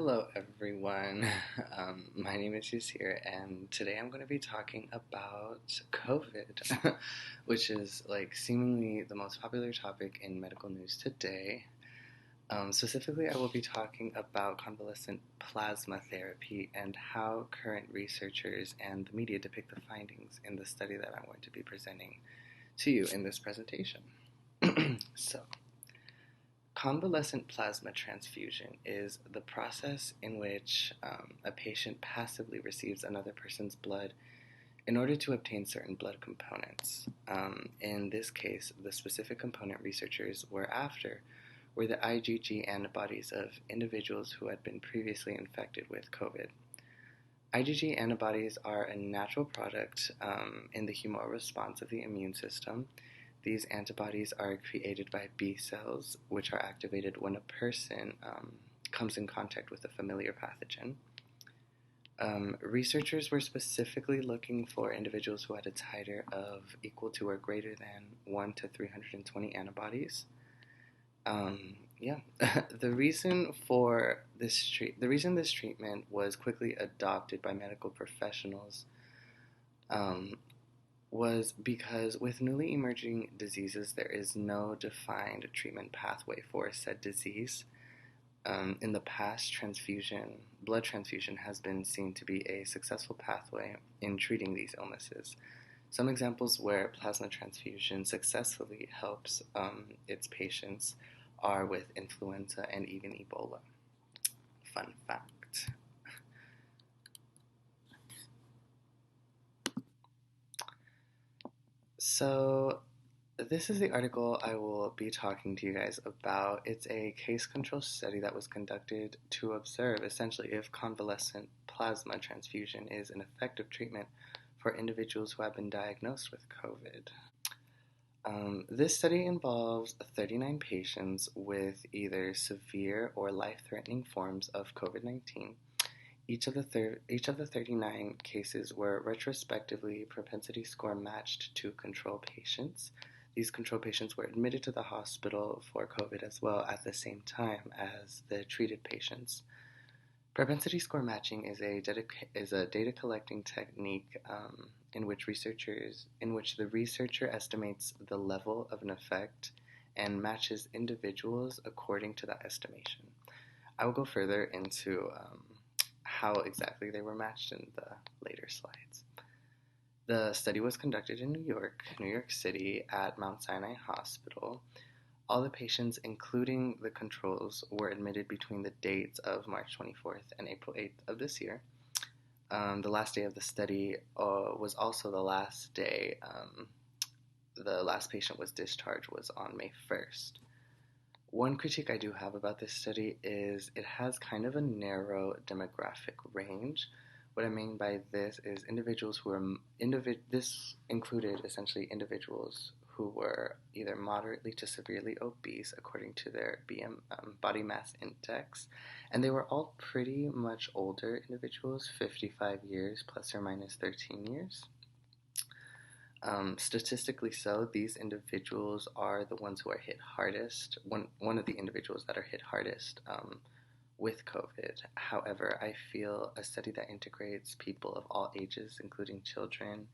Hello, everyone. My name is Yassir, and today I'm going to be talking about COVID, which is like seemingly the most popular topic in medical news today. Specifically, I will be talking about convalescent plasma therapy and how current researchers and the media depict the findings in the study that I'm going to be presenting to you in this presentation. So, convalescent plasma transfusion is the process in which a patient passively receives another person's blood in order to obtain certain blood components. In this case, the specific component researchers were after were the IgG antibodies of individuals who had been previously infected with COVID. IgG antibodies are a natural product in the humoral response of the immune system. These antibodies are created by B cells, which are activated when a person comes in contact with a familiar pathogen. Researchers were specifically looking for individuals who had a titer of equal to or greater than 1 to 320 antibodies. The reason this treatment was quickly adopted by medical professionals was because with newly emerging diseases, there is no defined treatment pathway for said disease. In the past, blood transfusion has been seen to be a successful pathway in treating these illnesses. Some examples where plasma transfusion successfully helps its patients are with influenza and even Ebola. Fun fact. So, this is the article I will be talking to you guys about. It's a case control study that was conducted to observe essentially if convalescent plasma transfusion is an effective treatment for individuals who have been diagnosed with COVID. This study involves 39 patients with either severe or life-threatening forms of COVID-19. Each of the 39 cases were retrospectively propensity score matched to control patients. These control patients were admitted to the hospital for COVID as well at the same time as the treated patients. Propensity score matching is a data collecting technique in which the researcher estimates the level of an effect and matches individuals according to that estimation. I will go further into how exactly they were matched in the later slides. The study was conducted in New York City at Mount Sinai Hospital. All the patients, including the controls, were admitted between the dates of March 24th and April 8th of this year. The last day of the study was also the last day the last patient was discharged was on May 1st. One critique I do have about this study is it has kind of a narrow demographic range. What I mean by this is this included essentially individuals who were either moderately to severely obese according to their body mass index, and they were all pretty much older individuals, 55 years plus or minus 13 years. Statistically so, these individuals are the ones who are hit hardest, one of the individuals that are hit hardest with COVID. However, I feel a study that integrates people of all ages, including children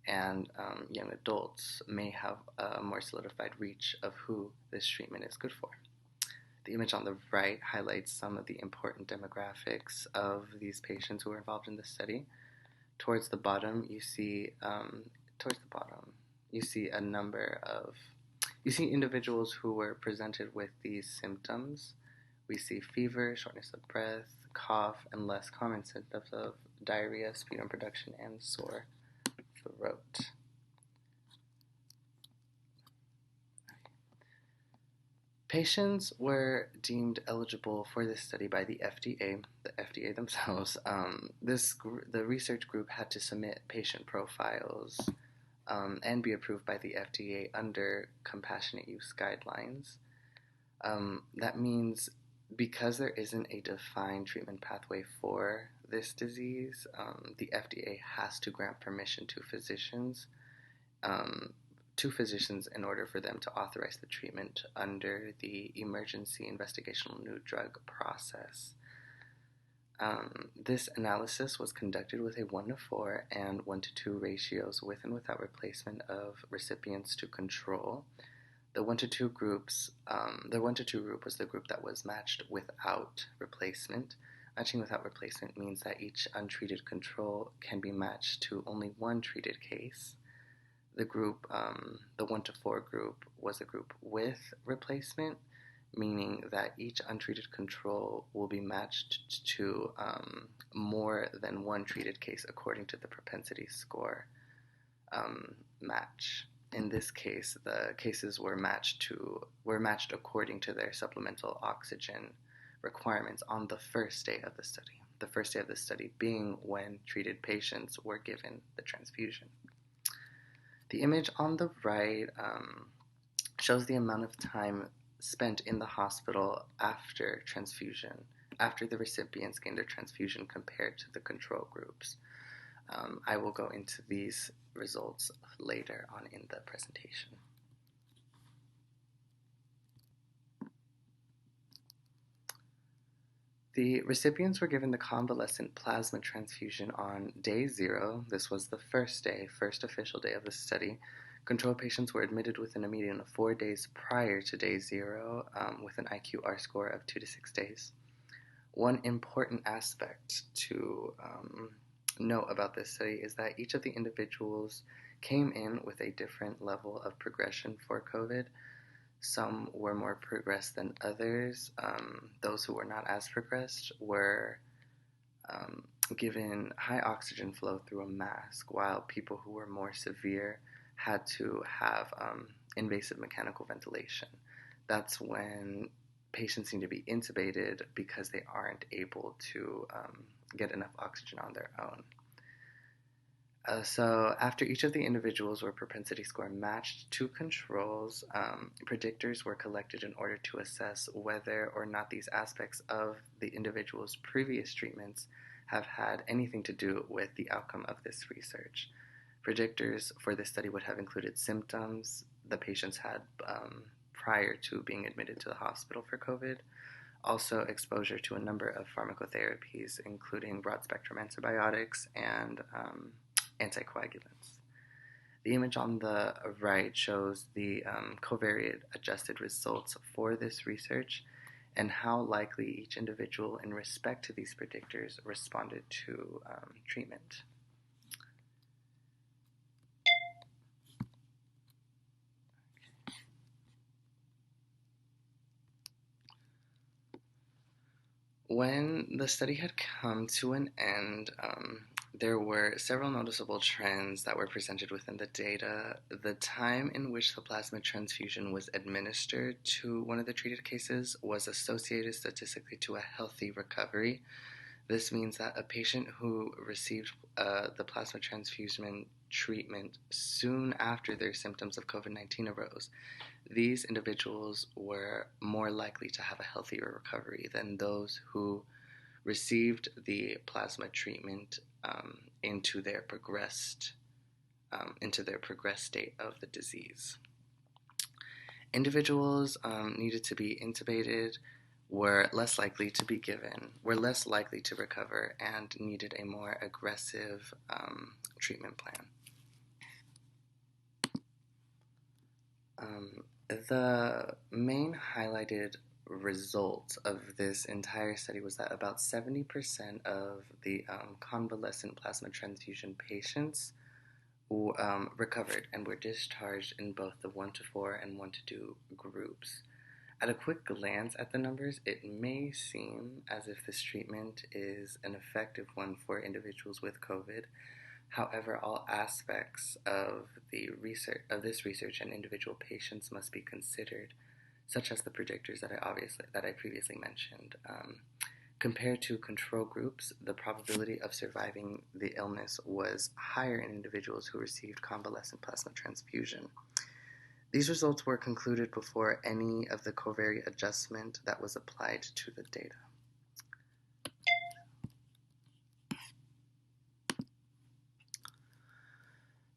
and young adults, may have a more solidified reach of who this treatment is good for. The image on the right highlights some of the important demographics of these patients who were involved in this study. Towards the bottom, you see individuals who were presented with these symptoms. We see fever, shortness of breath, cough, and less common symptoms of diarrhea, sputum production, and sore throat. Patients were deemed eligible for this study by the FDA themselves. The research group had to submit patient profiles and be approved by the FDA under compassionate use guidelines. That means because there isn't a defined treatment pathway for this disease, the FDA has to grant permission to physicians in order for them to authorize the treatment under the emergency investigational new drug process. This analysis was conducted with a 1:4 and 1:2 ratios with and without replacement of recipients to control. The 1:2 groups, the 1:2 group was the group that was matched without replacement. Matching without replacement means that each untreated control can be matched to only one treated case. The group, the 1:4 group, was a group with replacement, meaning that each untreated control will be matched to more than one treated case according to the propensity score match. In this case, the cases were matched according to their supplemental oxygen requirements on the first day of the study. The first day of the study being when treated patients were given the transfusion. The image on the right shows the amount of time spent in the hospital after transfusion, after the recipients gained their transfusion compared to the control groups. I will go into these results later on in the presentation. The recipients were given the convalescent plasma transfusion on day 0. This was the first official day of the study. Control patients were admitted within a median of 4 days prior to day 0 with an IQR score of 2 to 6 days. One important aspect to note about this study is that each of the individuals came in with a different level of progression for COVID. Some were more progressed than others. Those who were not as progressed were given high oxygen flow through a mask, while people who were more severe had to have invasive mechanical ventilation. That's when patients need to be intubated because they aren't able to get enough oxygen on their own. So after each of the individuals were propensity score matched to controls, predictors were collected in order to assess whether or not these aspects of the individual's previous treatments have had anything to do with the outcome of this research. Predictors for this study would have included symptoms the patients had prior to being admitted to the hospital for COVID, also exposure to a number of pharmacotherapies, including broad-spectrum antibiotics and anticoagulants. The image on the right shows the covariate adjusted results for this research and how likely each individual in respect to these predictors responded to treatment. When the study had come to an end, there were several noticeable trends that were presented within the data. The time in which the plasma transfusion was administered to one of the treated cases was associated statistically to a healthy recovery. This means that a patient who received the plasma transfusion treatment soon after their symptoms of COVID-19 arose, these individuals were more likely to have a healthier recovery than those who received the plasma treatment into their progressed state of the disease. Individuals needed to be intubated, were less likely to recover, and needed a more aggressive treatment plan. The main highlighted result of this entire study was that about 70% of the convalescent plasma transfusion patients recovered and were discharged in both the 1:4 and 1:2 groups. At a quick glance at the numbers, it may seem as if this treatment is an effective one for individuals with COVID. However, all aspects of this research and individual patients must be considered, such as the predictors that I previously mentioned. Compared to control groups, the probability of surviving the illness was higher in individuals who received convalescent plasma transfusion. These results were concluded before any of the covariate adjustment that was applied to the data.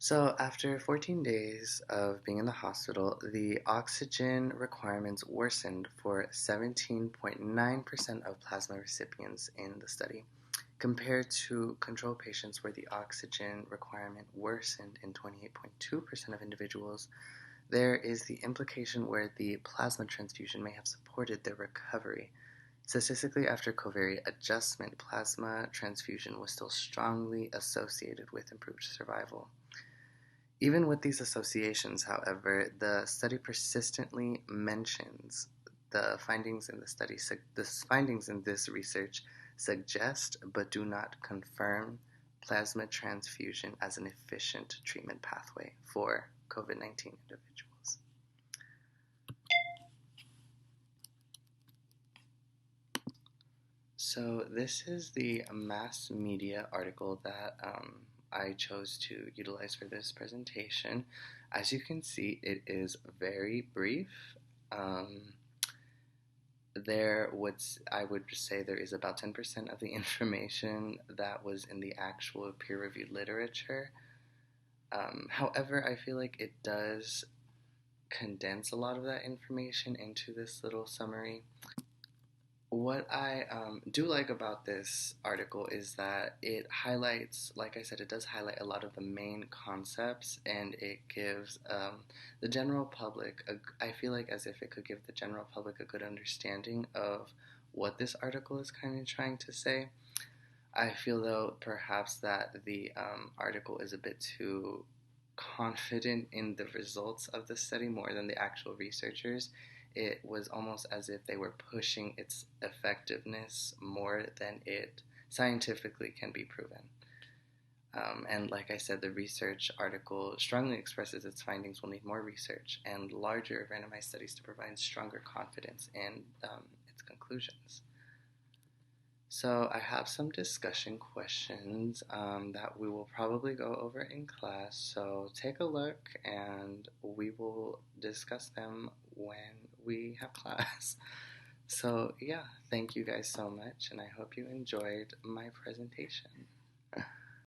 So, after 14 days of being in the hospital, the oxygen requirements worsened for 17.9% of plasma recipients in the study, compared to control patients where the oxygen requirement worsened in 28.2% of individuals. There is the implication where the plasma transfusion may have supported their recovery. Statistically, after covariate adjustment, plasma transfusion was still strongly associated with improved survival. Even with these associations, however, the study persistently mentions the findings in the study. The findings in this research suggest but do not confirm plasma transfusion as an efficient treatment pathway for COVID-19 individuals. So this is the mass media article that I chose to utilize for this presentation. As you can see, it is very brief. Um, I would say there is about 10% of the information that was in the actual peer-reviewed literature. However, I feel like it does condense a lot of that information into this little summary. What I do like about this article is that it highlights, like I said, it does highlight a lot of the main concepts, and it gives the general public, I feel like as if it could give the general public a good understanding of what this article is kind of trying to say. I feel though perhaps that the article is a bit too confident in the results of the study more than the actual researchers. It was almost as if they were pushing its effectiveness more than it scientifically can be proven. And like I said, the research article strongly expresses its findings will need more research and larger randomized studies to provide stronger confidence in its conclusions. So I have some discussion questions that we will probably go over in class. So take a look and we will discuss them when we have class. So yeah, thank you guys so much and I hope you enjoyed my presentation.